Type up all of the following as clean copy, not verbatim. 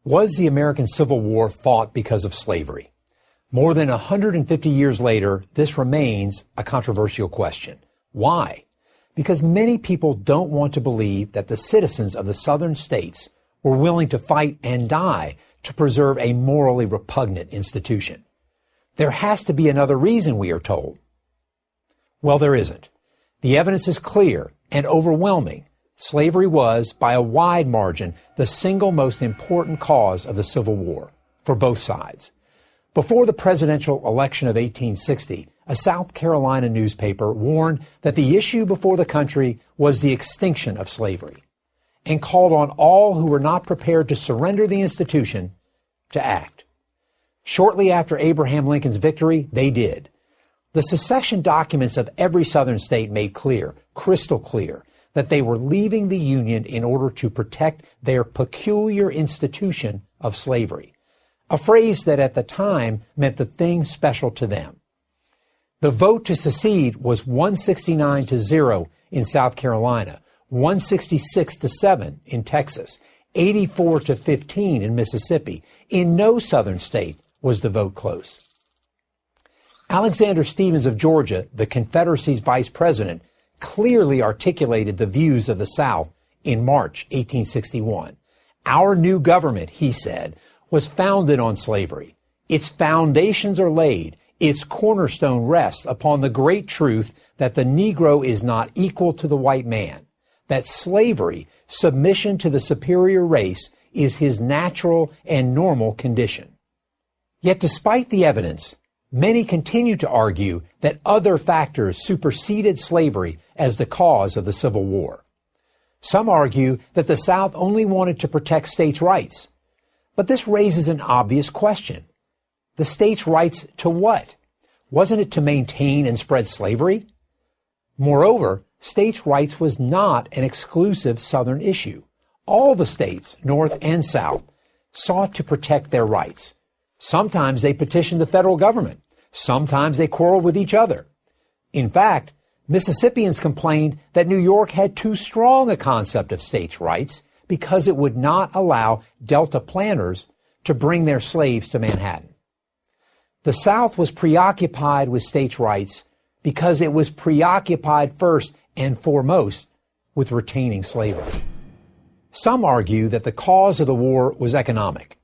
Was the American Civil War fought because of slavery? More than 150 years later, this remains a controversial question. Why? Because many people don't want to believe that the citizens of the southern states were willing to fight and die to preserve a morally repugnant institution. There has to be another reason, we are told. Well, there isn't. The evidence is clear and overwhelming. Slavery was, by a wide margin, the single most important cause of the Civil War for both sides. Before the presidential election of 1860, a South Carolina newspaper warned that the issue before the country was the extinction of slavery and called on all who were not prepared to surrender the institution to act. Shortly after Abraham Lincoln's victory, they did. The secession documents of every Southern state made clear, crystal clear, that they were leaving the Union in order to protect their peculiar institution of slavery, a phrase that at the time meant the thing special to them. The vote to secede was 169-0 in South Carolina, 166-7 in Texas, 84-15 in Mississippi. In no Southern state was the vote close. Alexander Stephens of Georgia, the Confederacy's vice president, clearly articulated the views of the South in March 1861. Our new government, he said, was founded on slavery. Its foundations are laid. Its cornerstone rests upon the great truth that the Negro is not equal to the white man, that slavery, submission to the superior race, is his natural and normal condition. Yet despite the evidence, many continue to argue that other factors superseded slavery as the cause of the Civil War. Some argue that the South only wanted to protect states' rights. But this raises an obvious question. The states' rights to what? Wasn't it to maintain and spread slavery? Moreover, states' rights was not an exclusive Southern issue. All the states, North and South, sought to protect their rights. Sometimes they petitioned the federal government. Sometimes they quarreled with each other. In fact, Mississippians complained that New York had too strong a concept of states' rights because it would not allow Delta planters to bring their slaves to Manhattan. The South was preoccupied with states' rights because it was preoccupied first and foremost with retaining slavery. Some argue that the cause of the war was economic.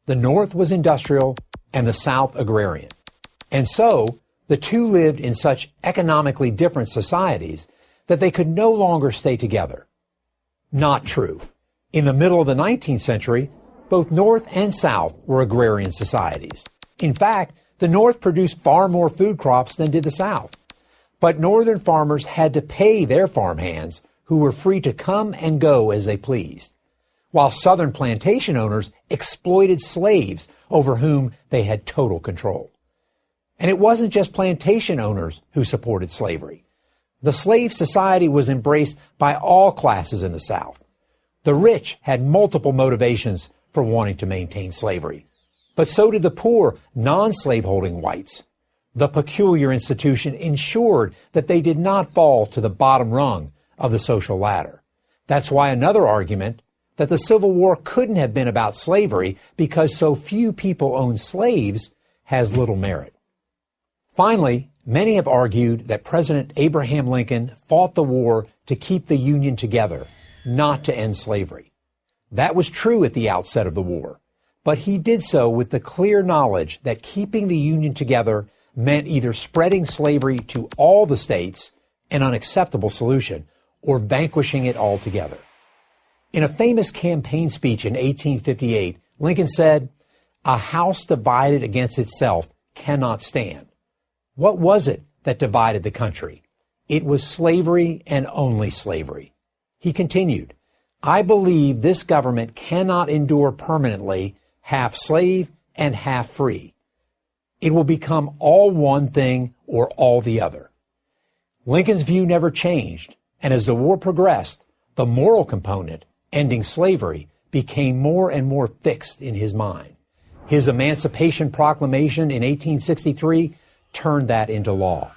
The North was industrial and the South agrarian. And so, the two lived in such economically different societies that they could no longer stay together. Not true. In the middle of the 19th century, both North and South were agrarian societies. In fact, the North produced far more food crops than did the South. But Northern farmers had to pay their farmhands, who were free to come and go as they pleased, while Southern plantation owners exploited slaves over whom they had total control. And it wasn't just plantation owners who supported slavery. The slave society was embraced by all classes in the South. The rich had multiple motivations for wanting to maintain slavery, but so did the poor, non-slaveholding whites. The peculiar institution ensured that they did not fall to the bottom rung of the social ladder. That's why another argument that the Civil War couldn't have been about slavery because so few people owned slaves has little merit. Finally, many have argued that President Abraham Lincoln fought the war to keep the Union together, not to end slavery. That was true at the outset of the war, but he did so with the clear knowledge that keeping the Union together meant either spreading slavery to all the states, an unacceptable solution, or vanquishing it altogether. In a famous campaign speech in 1858, Lincoln said, "A house divided against itself cannot stand." What was it that divided the country? It was slavery and only slavery. He continued, "I believe this government cannot endure permanently half slave and half free. It will become all one thing or all the other." Lincoln's view never changed, and as the war progressed, the moral component, ending slavery, became more and more fixed in his mind. His Emancipation Proclamation in 1863 turned that into law.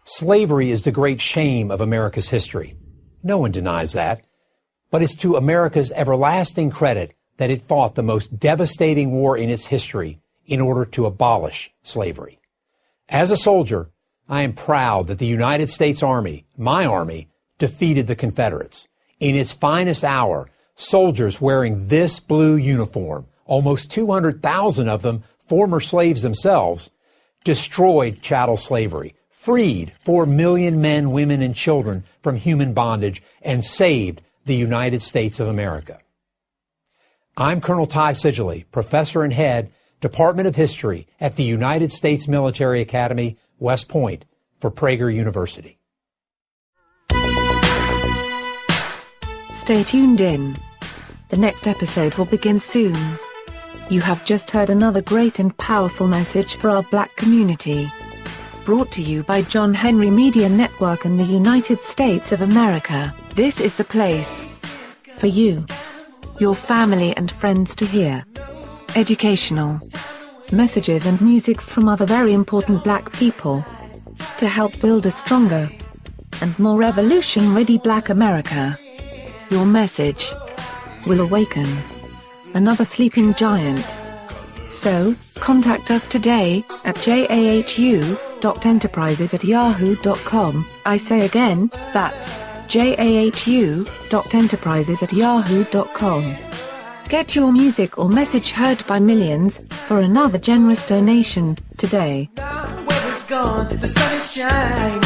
Slavery is the great shame of America's history. No one denies that. But it's to America's everlasting credit that it fought the most devastating war in its history in order to abolish slavery. As a soldier, I am proud that the United States Army, my Army, defeated the Confederates. In its finest hour, soldiers wearing this blue uniform, almost 200,000 of them former slaves themselves, destroyed chattel slavery, freed 4 million men, women, and children from human bondage, and saved the United States of America. I'm Colonel Ty Sidgley, professor and head, Department of History at the United States Military Academy, West Point, for Prager University. Stay tuned in. The next episode will begin soon. You have just heard another great and powerful message for our Black community. Brought to you by John Henry Media Network and the United States of America. This is the place for you, your family and friends to hear educational messages and music from other very important Black people to help build a stronger and more revolution-ready Black America. Your message will awaken another sleeping giant. So, contact us today at jahu.enterprises@yahoo.com. I say again, that's jahu.enterprises@yahoo.com. Get your music or message heard by millions for another generous donation today. The sun is shining.